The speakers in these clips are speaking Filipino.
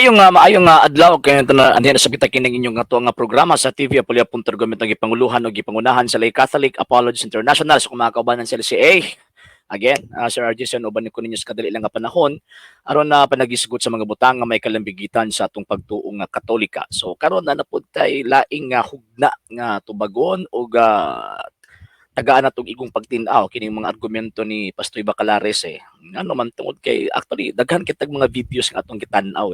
Maayong adlaw kay andiyan sa kita kining inyong ato nga programa sa TV Apolia.Government ng gipanguluhan o gipangunahan sa Lay Catholic Apologists International sa mga kaubanan sa LCA. Again, Sir Arjison, uban ko ninyo sa kadali lang nga panahon aron na panagisgot sa mga butang nga may kalambigitan sa atong pagtuo nga Katolika. So karon na napud tay laing nga hugna nga tubagon o tagaan natong igong pagtin-aw kining mga argumento ni Pastor Bacalares ano man tungod kay actually daghan kitag mga videos nga atong gitan-aw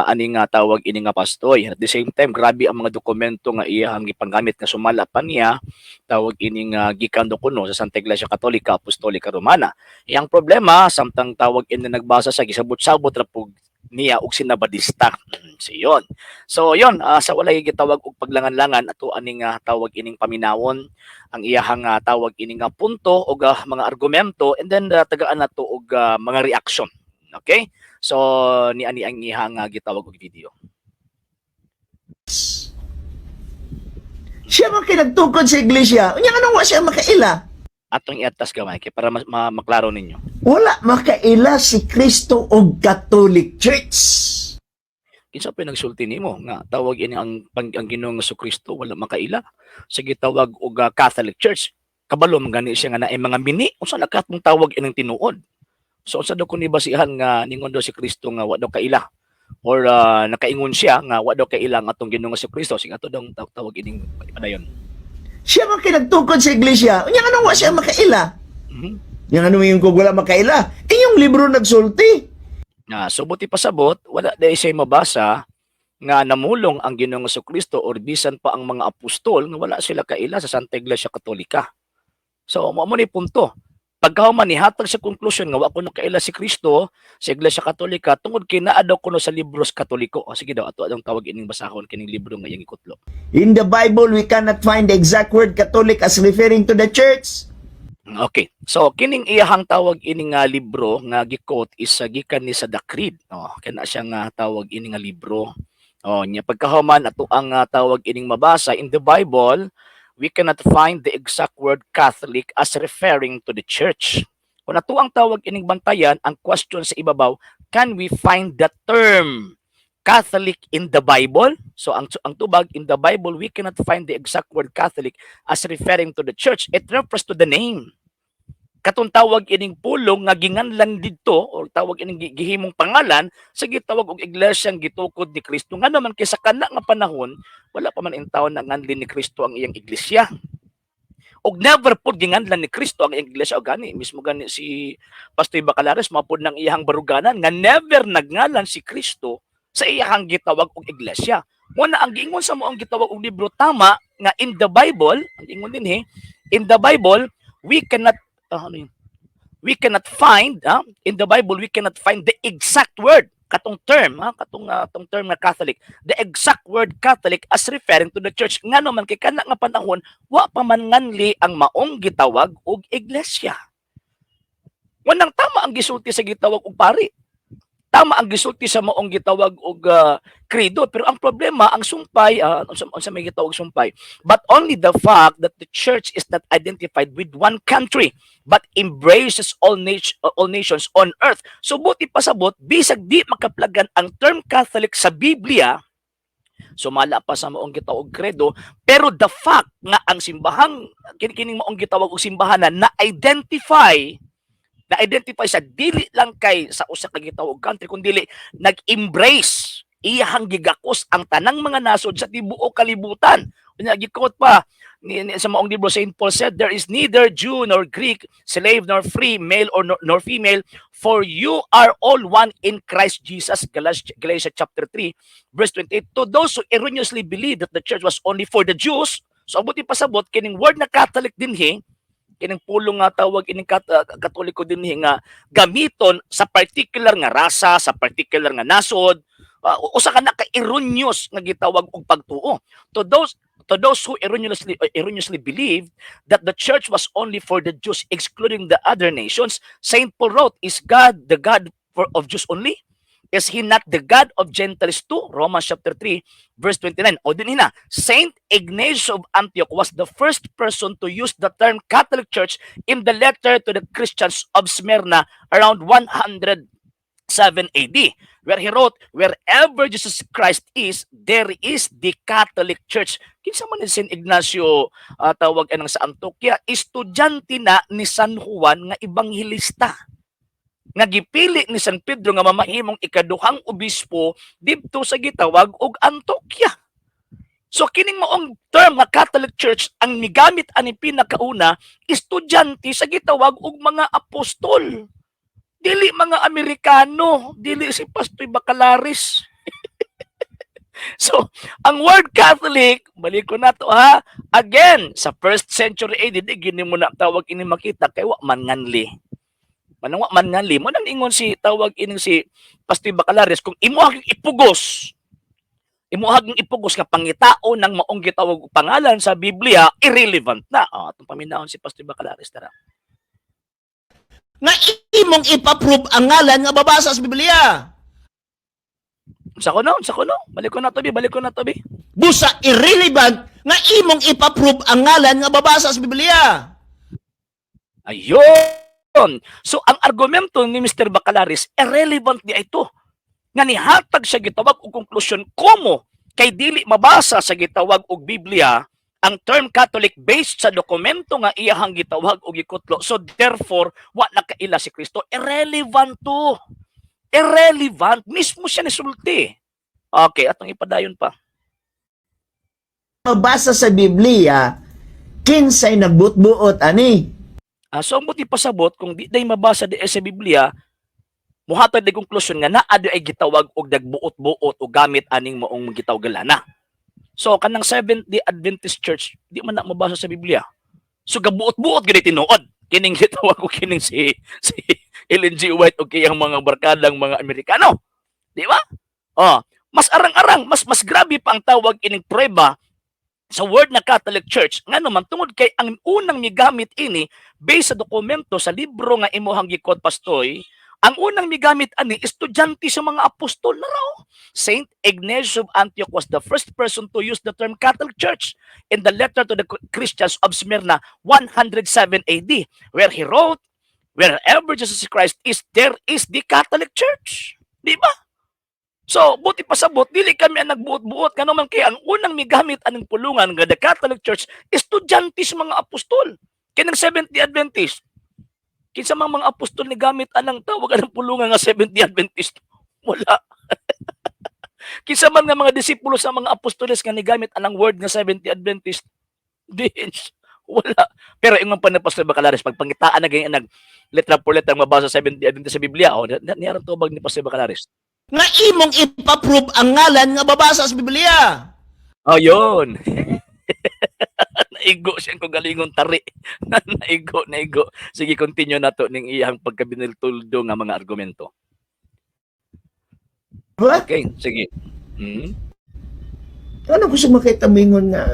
ani nga tawag ini nga pastoy. At the same time, grabe ang mga dokumento nga iyang gipanggamit nga sumala pa niya tawag ini nga gikan kuno sa Santa Iglesia Katolika Apostolika Romana. Iyang problema samtang tawag ini nagbasa sa gisabot-sabot ra pug niya og sinabadista. Siyon. So yon sa walay gitawag og paglangan-langan ato ani nga tawag ining paminawon ang iyahang tawag ini nga punto o mga argumento and then tagaan nato og mga reaction. Okay? So ni ani ang iyahang gitawag og video. Siya man kinagtukod sa iglesia. Unya anong wa siya makaila? Atong iatas gamay kay para maklaro ninyo. Wala makaila si Kristo og Catholic Church. Kinsa pa nagsulti nimo nga tawag ini ang Ginoong Jesucristo wala makaila sa gitawag og Catholic Church. Kabalo man gani siya nga naay mga mini unsa nakatong tawag ining tinuod. So unsa daw kun ibasihan nga ningon daw si Kristo nga wa daw kaila or nakaingon siya nga wa daw kaila ang atong Ginoong Jesucristo sing ato daw tawag ining padayon. Siya man kinagtukod sa iglesia. Unya anong wa siya makaila? Yang ano yung kung wala makaila? Inyong libro nagsulti. So buti pasabot, wala dahil siya mabasa nga namulong ang Ginoong Jesucristo or bisan pa ang mga apostol nga wala sila kaila sa Santa Iglesia Katolika. So mo ni punto. Pagkahuman ni hatag sa conclusion nga wa kuno kaila si Kristo sa Iglesia Katolika tungod kay naa daw kuno sa libros Katoliko. O sige daw ato adong tawag ining basahon kining libro nga iyang ikutlo. In the Bible, we cannot find the exact word Catholic as referring to the church. Okay. So kining iyahang tawag ining libro nga gi-quote is gikan ni sa The Creed. Kana siya nga tawag ining libro. Nya pagkahuman ato ang tawag ining mabasa in the Bible, we cannot find the exact word Catholic as referring to the church. Kung ato ang tawag ining bantayan, ang question sa ibabaw, can we find the term Catholic in the Bible? So ang tubag in the Bible, we cannot find the exact word Catholic as referring to the church. It refers to the name. Katong tawag ining pulong nga ginganlan didto o tawag ining gihimong pangalan sa gitawag og iglesyang gitukod ni Kristo. Nga naman kay sa kana nga panahon wala pa man in taon na nganlin ni Kristo ang iyang iglesia. Og never pud ginganlan ni Kristo ang iyang iglesia o gani mismo gani si Pastor Bacalares mapud nang iyang baruganan nga never nagngalan si Kristo sa iyang gitawag og iglesia. Muna ang giingon sa moong gitawag og libro tama nga in the Bible, ang ingon dinhi, in the Bible we cannot find in the Bible we cannot find the exact word katong term katong term na Catholic, the exact word Catholic as referring to the church. Ngano man kay kana nga panahon wa pa man nganli ang maong gitawag og iglesia. Wanang tama ang gisulti sa gitawag og pari. Tama ang gisulti sa maong gitawag og credo, pero ang problema ang sumpay unsa may gitawag sumpay, but only the fact that the church is not identified with one country but embraces all nations on earth. So buti pasabot bisag di makaplagan ang term Catholic sa Biblia, sumala pa sa maong gitawag credo, pero the fact nga ang simbahang kining maong gitawag og simbahan na identify sa dili lang kay sa usa ka gitawag country kundi nag-embrace iyang gigakos ang tanang mga nasod sa tibuok kalibutan. Unya gikot pa sa maong libro St. Paul said, there is neither Jew nor Greek, slave nor free, male or nor female, for you are all one in Christ Jesus. Galatians chapter 3 verse 28. To those who erroneously believe that the church was only for the Jews, so abuti pasabot kining word na Catholic dinhi kining pulong nga tawag ining Katoliko dinhi nga gamiton sa particular nga rasa, sa particular nga nasod, usa ka na ka erroneous nga gitawag og pagtuo. To those who erroneously believed that the church was only for the Jews excluding the other nations, Saint Paul wrote, is God the God of Jews only? Is he not the God of Gentiles too? Romans chapter 3, verse 29. O din na, Saint Ignatius of Antioch was the first person to use the term Catholic Church in the letter to the Christians of Smyrna around 100 7 AD, where he wrote, "Wherever Jesus Christ is, there is the Catholic Church." Kinsa man ni San Ignacio tawag anang sa Antioquia, estudyante na ni San Juan nga ebanghilista. Nga gipili ni San Pedro nga mamahimong ikaduhang obispo didto sa gitawag og Antioquia. So kining maong term nga Catholic Church ang migamit ani pinakauna estudyante sa gitawag og mga apostol. Dili mga Amerikano, dili si Pastoy Bacalaris. So, ang word Catholic, balik ko na to ha, again, sa 1st century AD, di gini mo na tawag ini makita, kay wa man nganli. Manang wa man nganli, mo nang ingon si tawag ini si Pastoy Bacalaris, kung imuhaging ipugos nga pangitao ng maong gitawag og pangalan sa Biblia, irrelevant na. Itong paminahon si Pastoy Bacalaris, tara. Nga imong ipaprove ang ngalan nga babasa sa Biblia. Sa kuno? Balik ko na to, bi. Busa irrelevant nga imong ipaprove ang ngalan nga babasa sa Biblia. Ayun. So, ang argumento ni Mr. Bacalaris, irrelevant niya ito. Nga nihatag siya gitawag og konklusyon, komo kay dili mabasa sa gitawag og Biblia ang term Catholic based sa dokumento nga iyahang gitawag og gikutlo. So therefore, wa na kaila si Kristo. Irrelevant to. Irrelevant. Mismo siya nisulti. Okay, atong ipadayon pa. Mabasa sa Biblia, kinsay nagbuot-buot ani. So ang buti pasabot, kung di day mabasa di sa Biblia, muhatag di konklusyon nga naa di ay gitawag og dagbuot-buot o gamit aning maong gitawag galana. So, kanang Seventh-day Adventist Church, di man na mabasa sa Biblia. So, gabuot-buot gani tinuod. Kining gitawag ko kining si Ellen G. White o kayang mga barkadang mga Amerikano. Di ba? Mas arang-arang, mas grabe pa ang tawag ining prueba sa word na Catholic Church. Nga naman, tungod kay ang unang migamit ini, based sa dokumento sa libro nga imuhang gikot Pastoy, ang unang migamit ani, estudyante sa mga apostol na raw. Saint Ignatius of Antioch was the first person to use the term Catholic Church in the letter to the Christians of Smyrna 107 AD, where he wrote, "Wherever Jesus Christ is, there is the Catholic Church." Di ba? So, buti pasabot, dili kami ang nagbuot-buot. Kano man kaya ang unang migamit anong pulungan ng the Catholic Church, estudyante sa mga apostol. Kinang Seventh-day Adventist. Kinsa mga apostol ni gamit anang tawag anang pulungan nga Seventh-day Adventist? Wala. Kinsa man nga mga disipulo sa mga apostoles nga ni gamit anang word nga Seventh-day Adventist? Dis. Wala. Pero yung mga Pastor Bacalaris, pag pangitaan na ganyan nag letra por letra mabasa sa Seventh-day Adventist sa Biblia, niyaran tubag ni Pastor Bacalaris. Nga imong ipaprove ang ngalan nga babasa sa Biblia. Yun. Naigo siyang kagalingon tari. Naigo. Sige, continue na to ning iyang pagkabiniltuldo nga mga argumento. What? Okay, sige. Ano ko siya makitamingon nga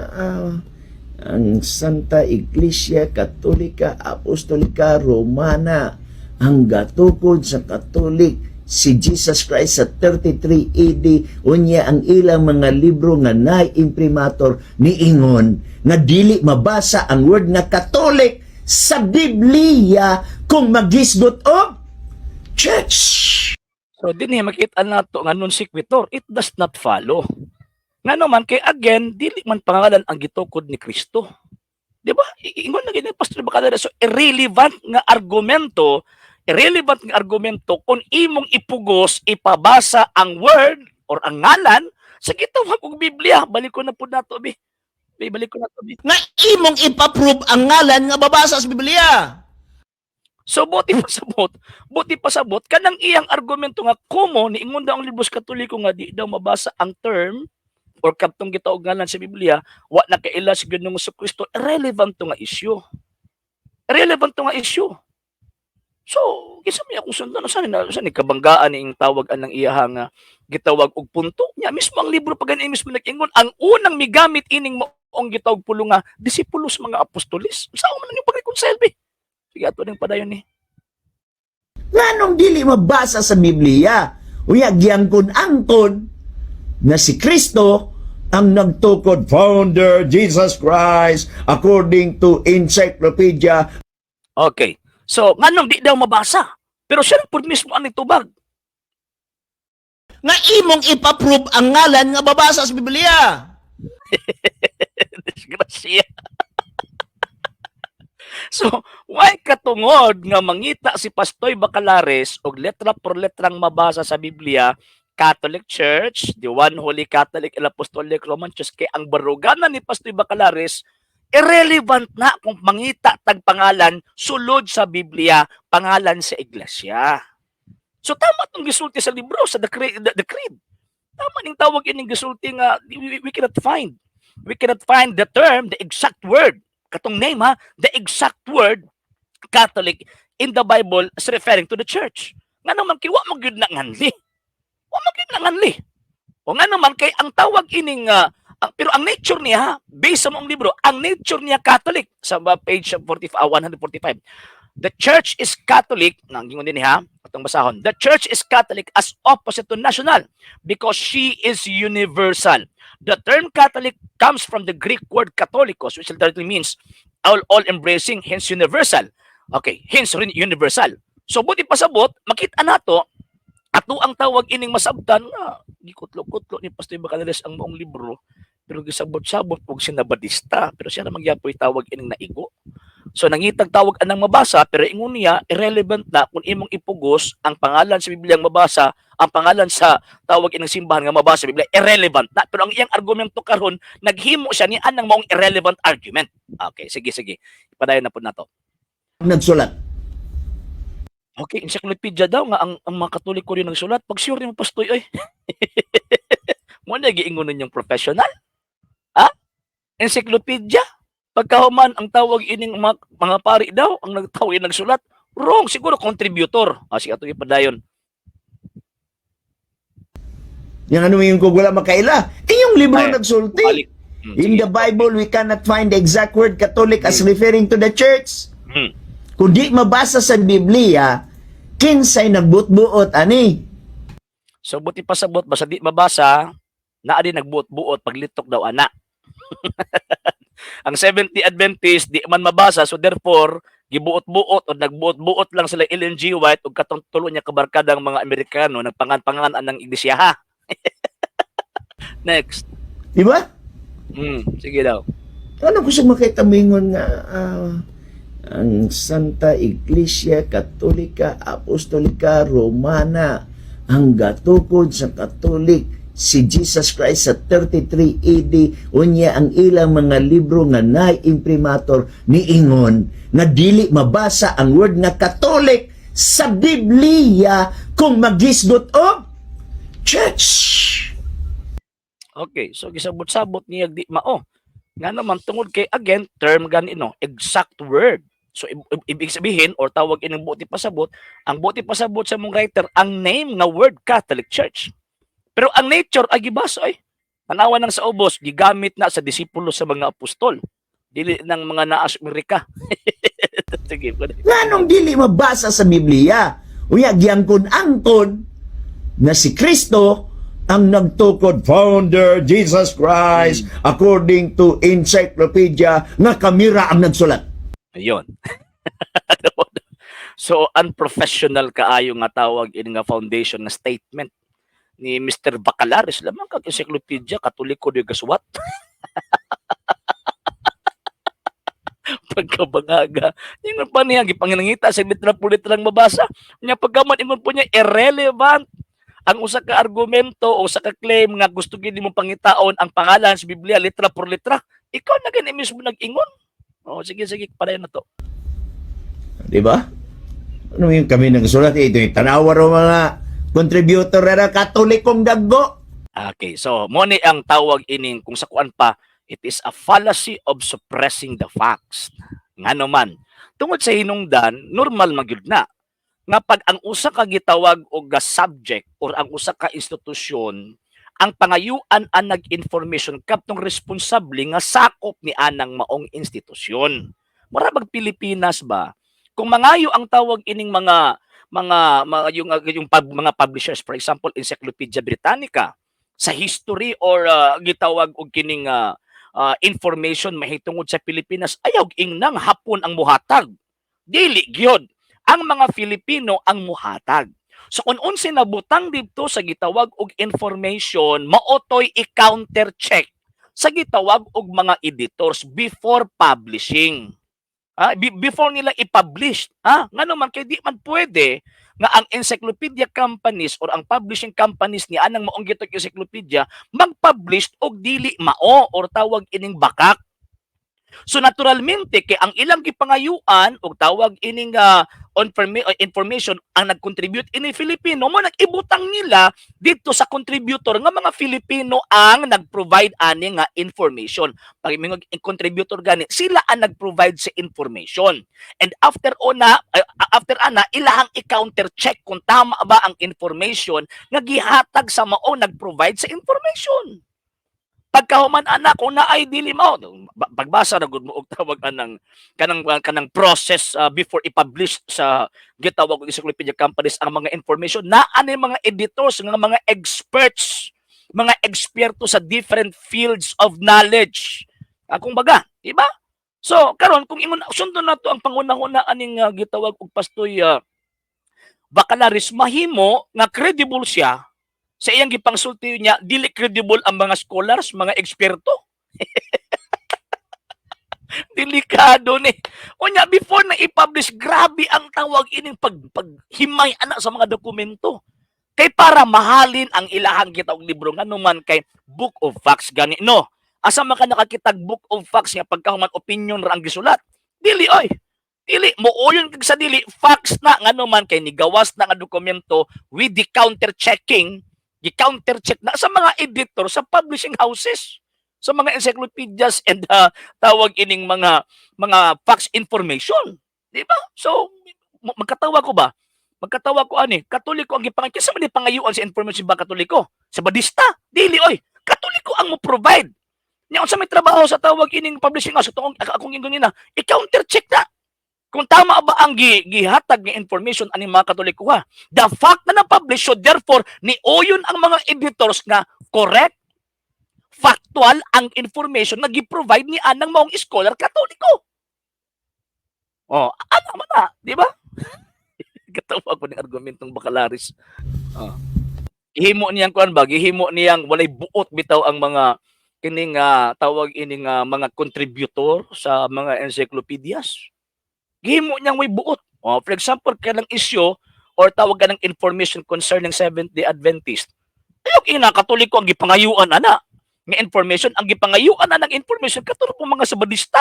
ang Santa Iglesia Katolika Apostolika Romana ang gatukod sa Katolik si Jesus Christ sa 33 AD unya ang ilang mga libro nga na-imprimator niingon nga dili mabasa ang word nga Katolik sa Biblia kung magisgot og church. So din makita nato nga non sequitur, it does not follow. Nga naman kay again dili man pangalan ang gitukod ni Kristo. Di ba? Ingon na gini Pastor Bacalaris, so irrelevant nga argumento kung imong ipugos, ipabasa ang word or ang ngalan sa gitawag og Biblia. Balik ko na po nato, bi. Balik ko na to, bi. Nga imong ipaprove ang ngalan nga babasa sa Biblia. So, buti pasabot, kanang iyang argumento nga, kumo, niingon daw ang libros Katoliko nga, di daw mabasa ang term or kaptong gitawag ngalan sa Biblia, wa na kaila si Ginoong Jesucristo, irrelevant to nga issue. So, kisa may akong sundan, saan ni kabanggaan ni tawag anang iyahang gitawag og punto niya. Mismo ang libro pa ganyan mismo nag-ingon, ang unang migamit ining moong gitawag pulo nga, disipulos mga apostolis. Saan man yung pag-reconcile, be? Sige, ato ng padayon ni. Nganong dili mabasa sa Biblia? Uya, giangkon-angkon na si Kristo ang nagtukod, founder Jesus Christ, according to encyclopedia. Okay. So, nganong di daw mabasa? Pero siya po mismo ang nitubag. nga imong ipaprove ang ngalan nga babasa sa Biblia. Disgrasya. So, why katungod nga mangita si Pastoy Bacalares og letra por letrang mabasa sa Biblia, Catholic Church, the One Holy Catholic and Apostolic Roman Church, kay ang baruganan ni Pastoy Bacalares, irrelevant na kung mangita tag pangalan sulod sa Biblia, pangalan sa iglesia. So tama itong gisulti sa libro, sa the creed. Tama ning tawag ining gisulti nga we cannot find. We cannot find the term, the exact word. Katong name ha, the exact word Catholic in the Bible is referring to the church. Nga naman kay wa mo gyud na nganli. Wa mo gyud na nganli. O nga naman kay ang tawag ining pero ang nature niya, based sa mong libro, ang nature niya Catholic sa page 145. The church is Catholic, nangingon din niya, atong basahon. The church is Catholic as opposite to national because she is universal. The term Catholic comes from the Greek word Katholikos, which literally means all-embracing, hence universal. Okay, hence universal. So, buti pasabot, makita nato, ato ang tawag ining masabtan nga, gikutlo-kutlo ni Pastor Bacalares ang maong libro, pero gisabot-sabot pag sinabadista, pero siya naman yapoy tawag ining naigo. So nangitag tawag anang mabasa, pero ingon niya, irrelevant na kung imong ipugos ang pangalan sa Biblia ang mabasa, ang pangalan sa tawag inang simbahan nga mabasa sa Biblia, irrelevant na. Pero ang iyang argumento karon naghimo siya ni anang maong irrelevant argument. Okay, sige. Ipadayon na po na to. Nagsulat. Okay, encyclopedia daw nga ang mga Katoliko rin nagsulat. Pag sure ni mo, Pastoy, ay. Mo na giingon ninyong professional? Ha? Encyclopedia? Pagkahuman ang tawag ining mga pari daw, ang nagtawag nagsulat, wrong, siguro contributor. Sige, ito ipadayon. Yang ano yung kung wala makaila. Yung libro Ay, nagsulti. balik. In the Bible, we cannot find the exact word Catholic as referring to the church. Kung di mabasa sa Biblia, kinsay nagbuot-buot, ani? So, buti pasabot, basta di mabasa, naa din nagbuot-buot, paglitok daw, ana. Ang 70 Adventist, di man mabasa, so therefore, gibuot-buot o nagbuot-buot lang sila Ellen G. White o katong tulo niya kabarkadang mga Amerikano, nagpangan-panganan ng iglesia, ha? Next. Di ba? Sige daw. Ano ko siya makitamingon nga ang Santa Iglesia Katolika Apostolika Romana ang gatukod sa Katolik si Jesus Christ sa 33 AD unya ang ilang mga libro nga na-imprimator ni ingon na dili mabasa ang word nga Katolik sa Biblia kung magisgot og church. Okay, so gisabot-sabot niya di mao. Nga naman tungod kay again term ganino, exact word. So ibig sabihin or tawag inang buti pasabot, ang buti pasabot sa mong writer ang name nga word Catholic Church. Pero ang nature ay gibasa ay tanawan ng sa ubos gigamit na sa disipulo sa mga apostol. Dili ng mga naas Amerika. Sige, Nganong dili mabasa sa Biblia? Uya giangkon-angkon na si Kristo ang nagtukod founder Jesus Christ according to encyclopedia nga kamera ang nagsulat. Ayun. So unprofessional kaayo nga tawag ini nga foundation na statement ni Mr. Bacalares lamang kag encyclopedia Katoliko de Gaswat. Pagkabangaga. Ingon pa niya, gipanginangita sa litra-litra mabasa. Nya pagkaman, ingon po niya, irrelevant ang usa ka argumento o usa ka claim nga gusto gid mo pangitaon ang pangalan sa Biblia litra por litra. Ikaw na gani mismo nag-ingon. Oh, sige, padayon na to. Di ba? Ano yung kami nagsulat? Ito yung tanawa ro mga contributor na Katolikong daggo. Okay, so mo ni ang tawag ining kung sa kuan pa, it is a fallacy of suppressing the facts. Ngano man, tungod sa hinungdan, normal magyud na nga pag ang usa ka gitawag og subject or ang usa ka institusyon ang pangayuan ang nag-information kadtong responsable nga sakop ni anang maong institusyon. Mura bag Pilipinas ba? Kung mangayo ang tawag ining mga mga publishers, for example, Encyclopedia Britannica, sa history or gitawag og kining information mahitungod sa Pilipinas, ayaw ingnang hapon ang muhatag. Dili gyud ang mga Filipino ang muhatag. So kung unsi nabutang dito sa gitawag og information, maotoy i-counter check sa gitawag og mga editors before publishing. Before nila i-publish, nga naman kay di man pwede nga ang encyclopedia companies or ang publishing companies ni anang maong gitog encyclopedia mag-publish og dili mao or tawag ining bakak. So naturalmente kay ang ilang gipangayuan og tawag ining information ang nag-contribute ini Filipino mo nag-ibutang nila dito sa contributor nga mga Filipino ang nag-provide ani nga information. Pag mga contributor gani sila ang nag-provide sa information. And after ana ilahang i-counter check kung tama ba ang information nga gihatag sa mao nag-provide sa information. Pagkahuman anak kung naay dili mao pagbasa ra gud mo og tawag kanang process before i-publish sa gitawag og encyclopedia companies ang mga information na ani mga editors nga mga experts, mga eksperto sa different fields of knowledge. Kung baga, di ba? So karon kung ingon sundon nato ang pangunahuna aning gitawag og pastoy Bacalaris mahimo nga credible siya sa iyang gipangsulti niya, dili credible ang mga scholars, mga eksperto. Delikado ni. Unya, before na i-publish, grabe ang tawag ining paghimay ana sa mga dokumento. Kay para mahalin ang ilahang kita og libro nga naman kay Book of Facts gani. No, asa man ka nakakitag Book of Facts nga pagkahuman opinion ra ang gisulat. Dili oy. Dili mo uyon kag sa dili facts na nga naman kay nigawas na nga dokumento with the counter checking i-counter check na sa mga editor sa publishing houses, sa mga encyclopedias and tawag ining mga facts information, di ba? So magkatawa ko ba? Magkatawa ko ani, Katoliko ang gipangay sa man pangayuan sa information ba Katoliko? Sa badista, dili oy. Katoliko ang mo provide. Nya unsa may trabaho sa tawag ining publishing house akong ingon na, i-counter check na. Kung tama ba ang gihatag ng information aning mga Katoliko ha. The fact na na-publish, so therefore, niuyon ang mga editors nga correct, factual ang information na gi-provide ni anang maong scholar Katoliko. Ano man na, di ba? Katawa ko ng argumentong Bacalaris. Gihimo niyang kuan ba? Gihimo niyang walay buot bitaw ang mga kining tawag ining mga contributor sa mga encyclopedias. Gihimo niyang may buot. For example, kanang issue or tawag ka ng information concerning Seventh-day Adventist. Ayok Katoliko ang gipangayuan ana. Nga information, ang gipangayuan ana ng information katulad po mga sabadista.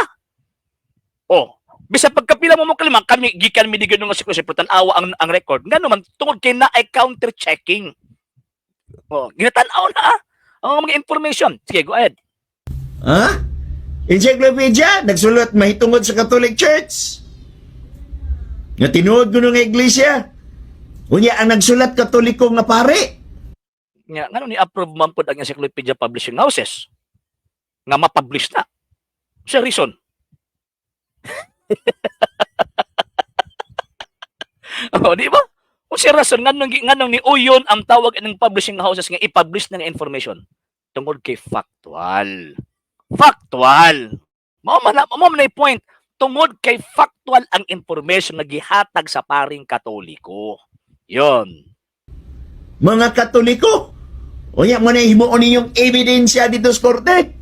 Bisa pagkapila mo kalima, kami gikan mi digano nga siklo pero tan-awa ang record. Ngano man tungod kay na ay counter checking. Ginatan-aw na ang mga information. Sige, go ahead. Encyclopedia, nagsulat mahitungod sa Catholic Church. Nga tinuod ko ng iglesia. Unya ang nagsulat Katoliko nga pare. Nga ngano ni approve man pud ang encyclopedia publishing houses nga ma-publish na. Sa reason. Di ba? O si rason nganong ni uyon ang tawag ng publishing houses nga i-publish ng information tungod kay factual. Factual. Mao man na point. Tungod kay factual ang information na gihatag sa paring Katoliko. Yon. Mga Katoliko, unya mo na himuon ninyong ebidensya dito sa korte.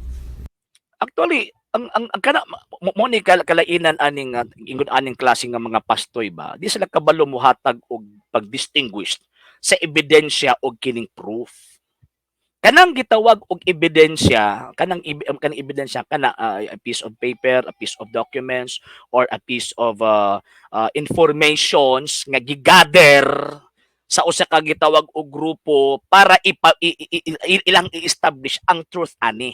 Actually, ang kana mo ni kalainan aning klase nga mga pastoy ba, di sila kabalo muhatag og pag-distinguish sa ebidensya og kining proof. Kanang gitawag og ebidensya, kanang ebidensya kana a piece of paper, a piece of documents, or a piece of informations nga gigather sa usa ka gitawag og grupo para ilang i-establish ang truth ani.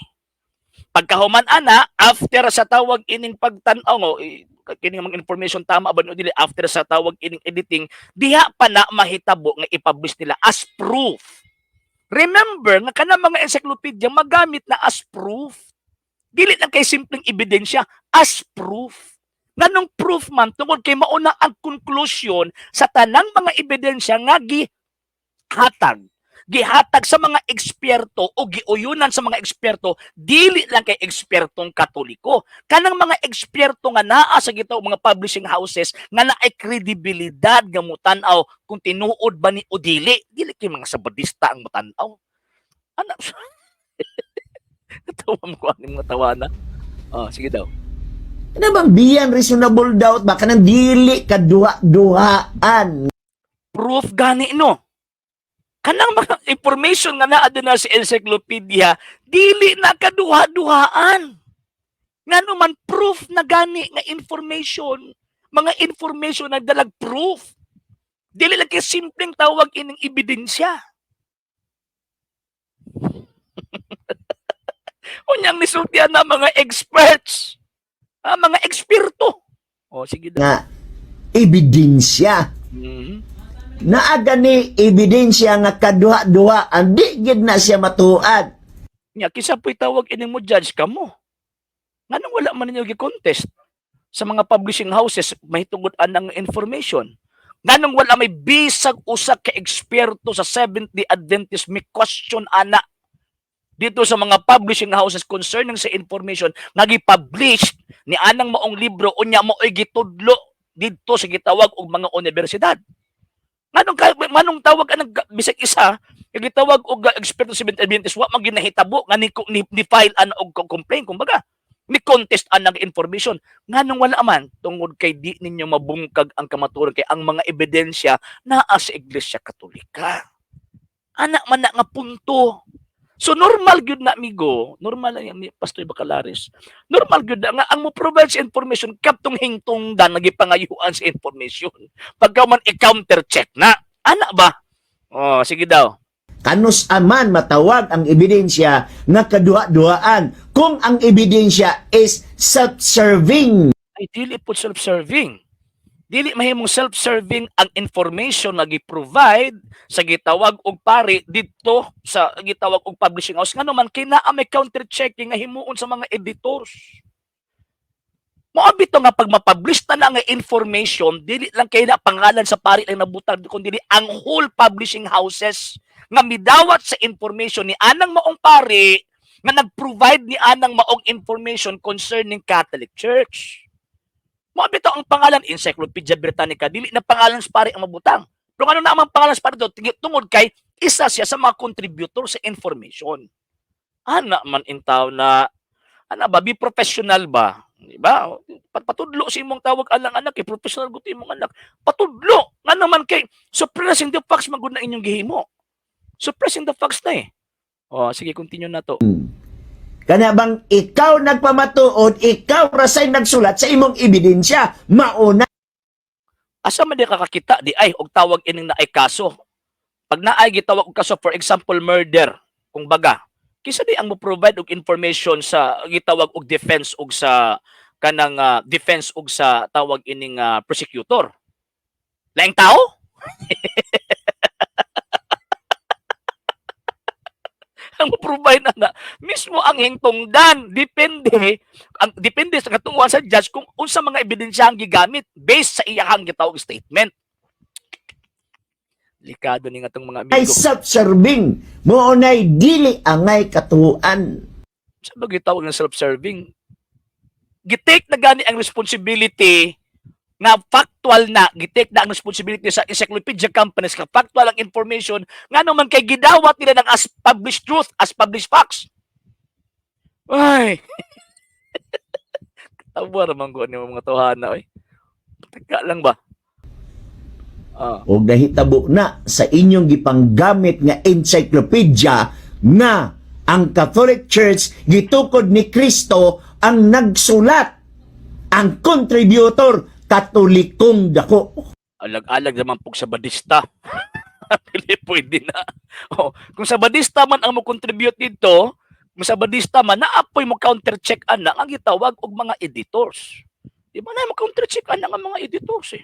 Pagkahuman ana after sa tawag ining pagtan-aw kining mga information tama ba no dili after sa tawag ining editing diha pa na mahitabo nga i-publish nila as proof. Remember nga kanang mga encyclopedia magamit na as proof. Dili lang kay simpleng ebidensya, as proof. Nganong proof man tungod kay mauna ang conclusion sa tanang mga ebidensya nga gihatag gihatag sa mga eksperto o giuyunan sa mga eksperto dili lang kay ekspertong Katoliko. Kanang mga eksperto nga naa sa gitawag mga publishing houses nga naay kredibilidad nga mutan-aw kung tinuod ba ni o dili. Dili kay mga sabadista ang mutan-aw. Ano? Tawa mo ko ang mga tawana. Oh, sige daw. Ano bang beyond reasonable doubt ba kanang dili kaduha-duhaan? Proof gani no. Kanang mga information nga naa na sa encyclopedia, dili na kaduha-duhaan. Nga naman proof na gani nga information, mga information na dalag proof. Dili lang kay simpleng tawag ining ebidensya. Unyang nisultihan na mga experts, mga eksperto. O, sige daw. Nga ebidensya. Naaga ni ebidensya nga kaduha-duhaan, di gid na siya matuad. Nya, kisa po'y tawag ining mo judge ka mo. Nga nang wala man ninyo gi-contest sa mga publishing houses, mahitungod anang information. Nga nang wala may bisag usa ka eksperto sa Seventh-day Adventist may question ana dito sa mga publishing houses concerning sa information nga gi-publish ni anang maong libro unya mao'y gitudlo dito sa gitawag og mga universidad. Manong tawag anang bisag isa nga gitawag og eksperto sa Seventh-day Adventist wa man ginahitabo nga ni file an og complaint kumbaga ni contest anang information nganong wala man tungod kay di ninyo mabungkag ang kamatuoran kay ang mga ebidensya naa sa Iglesia Katolika. Ana man na nga punto. So normal gyud na amigo, normal lang yan, Pastor Bacalaris. Normal gyud na nga ang mo provide sa information kaptong hingtungdan nagipangayuan sa information. Pagka man i-counter check na. Ana ba? Oh, sige daw. Kanus aman matawag ang ebidensya nga kaduha-duhaan kung ang ebidensya is self-serving. Ay dili po self-serving. Dili mahimong self-serving ang information na gi-provide sa gitawag og pari dito sa gitawag og publishing house ngano man kay naa may counter checking nga himuon sa mga editors. Moabito nga pag mapublish na nga information dili lang kay na pangalan sa pari lang nabutang kundi ang whole publishing houses nga midawat sa information ni anang maong pari nga nag-provide ni anang maong information concerning Catholic Church. Mabito ang pangalan, Encyclopedia Britannica, dili na pangalan sa pari ang mabutang. Pero ano na ang pangalan sa pari doon, tungod kay isa siya sa mga contributor sa information. Ana man intaw na, ana ba, be professional ba? Diba? Patudlo si imong tawag alang anak, kay professional guti imong anak. Patudlo! Nga naman kay, suppressing the facts, magod na inyong gihimo. Suppressing the facts na eh. O, sige, continue na to. Kana bang ikaw nagpamatuod, ikaw rasay nagsulat sa imong ebidensya, mauna. Asa man di kakakita, di ay, og tawag ining na ay kaso. Pag naay gitawag og kaso, for example, murder, kung baga, kisa di ang mo-provide og information sa gitawag og defense og sa kanang defense og sa tawag ining prosecutor. Laing tao? Ang provide na mismo ang hingtungdan depende sa katunguhan sa judge kung unsa mga ebidensya ang gigamit based sa iyahang gitawag statement. Likado ni nga tong mga Ay amigo. self-serving, maunay dili angay katuan. Sa gitawag ng self-serving, gitake na gani ang responsibility nga factual na gitake na ang responsibility sa encyclopedia companies nga factual ang information nga naman kay gidawat nila ng as published truth, as published facts. Ay. Tawa naman ko ni mga tawhana oy. Taga lang ba? O nahitabo na sa inyong gipanggamit nga encyclopedia na ang Catholic Church gitukod ni Kristo ang nagsulat, ang contributor Katolikong dako. Alag-alag naman po sa badista. Pili pwede na. Oh, kung sa badista man ang mo contribute dito, kung sa badista man naapoy mo counter check ana ang gitawag og mga editors. Di ba na mo counter check ana nga mga editors eh.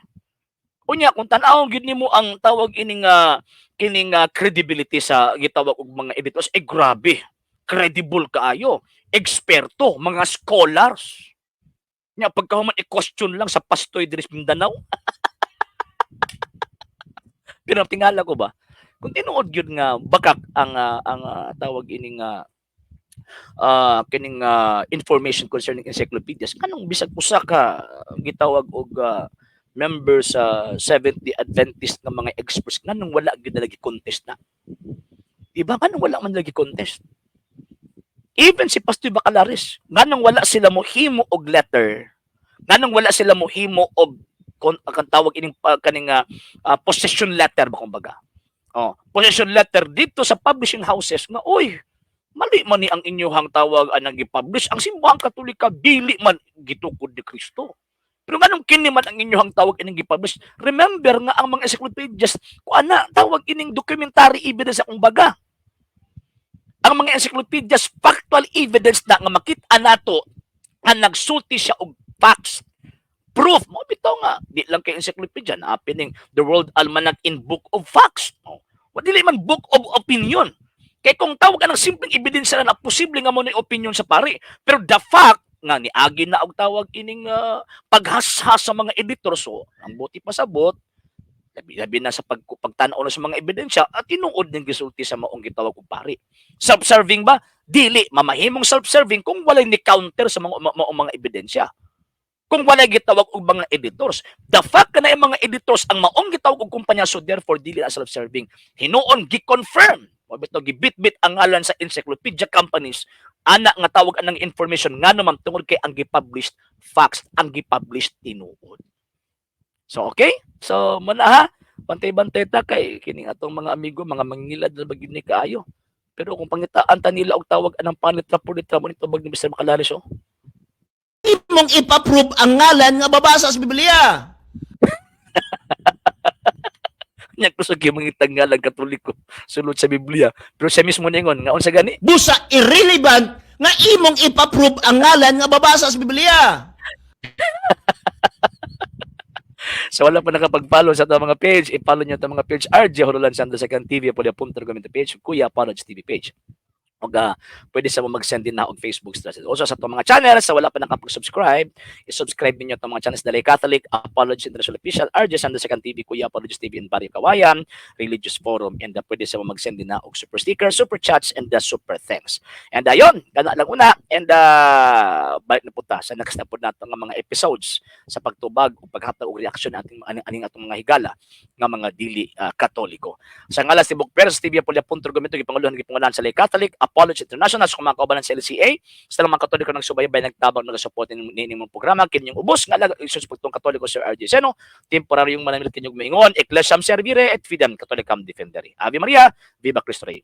Unya kung tan-aw gyud nimo ang tawag ining credibility sa gitawag og mga editors grabe. Credible kaayo, eksperto, mga scholars. Nya pagkahuman i-question lang sa pastoy diri sa Mindanao. Pero tingala ko ba, kung tinuod yun nga bakak ang tawag ini nga kining information concerning encyclopedias, kanong bisag usa ka gitawag og member sa Seventh-day Adventist nga mga experts, nganong wala gyud na lagi contest na. Diba? Nganong wala man lagi contest? Even si Pastor Bacalaris, nganong wala sila mohimo og letter, nganong wala sila mohimo og ang tawag ining kaning possession letter ba kumbaga. Possession letter dito sa publishing houses nga, oy, mali man ni ang inyong tawag anang gi-publish. Ang simbahang Katolika dili man gitukod ni Kristo. Pero nganong kini man ang inyong tawag ining gi-publish? Remember nga ang mga encyclopedias ko ana tawag ining documentary evidence akong baga. Ang mga encyclopedias factual evidence na nga makita nato nga nagsulti siya og facts. Proof mo bitaw nga di lang kay encyclopedia na pining The World Almanac in Book of Facts. Wa dili man book of opinion. Kay kung tawag ka ng simpleng ebidensya na posible nga mo na opinion sa pari. Pero the fact nga ni agi na og tawag ining paghashas sa mga editor, so ang buti pasabot labi na sa pagtanaw na sa mga ebidensya at tinuod ning gisulti sa maong gitawag og pari. Self-serving ba? Dili mamahimong self-serving kung walay ni counter sa mga ebidensya. Kung walay gitawag og mga editors. The fact na yung mga editors ang maong gitawag og kumpanya, so therefore dili na self-serving. Hinuon gi-confirm mabito gibit-bit ang ngalan sa encyclopedia companies ana nga tawag anang information nga naman tungod kay ang gi-published facts, ang gi-published tinuod. So okay? So muna ha, bantay-bantay ta kay kining atong mga amigo, mga mangilad na bagid ni kaayo. Pero kung pangitaan ta nila og tawag anang panitra-pulitra mo nito bag ni Mr. Bacalaris, Imong ipa-prove ang ngalan nga babasa sa Biblia. nya kusog yung mga tanggalan Katoliko sulod sa Biblia. Pero siya mismo ningon nga unsa gani? Busa irrelevant nga imong ipa-prove ang ngalan nga babasa sa Biblia. So wala pa nakapag-follow sa itong mga page, i-follow nyo itong mga page RJ Horolan Sando Second TV, pwede punta rin kami page, Kuya Apollos TV page. O pwede sa mo mag-send din na og Facebook status. Also sa itong mga channels, sa wala pa nakapag-subscribe, i-subscribe niyo itong mga channels Dalay Catholic, Apollos International Official, RJ Sando Second TV, Kuya Apollos TV, and Barrio Kawayan, Religious Forum, and pwede sa mo mag-send din na og super sticker, super chats, and super thanks. And ayun, gana lang una, and balik na punta sa next na po natin ng mga episodes sa pagtubag o paghatag og reaksyon ating aning atong mga higala nga mga dili Katoliko. Sa ngalan si Bukperos TV Apollo.Punto gumito gipanguluhan gipungalan sa Lay Catholic, Apollos International sa mga kaubanan sa LCA, sa mga Katoliko nagsubaybay nagtabang nagasupport ni mong programa kinyong ubos nga isus pagtong Katoliko Sir RJ Seno, temporaryong manamilit kinyong maingon, Ecclesiam Servire et Fidem Catholicam Defendere. Ave Maria, Viva Cristo Rey.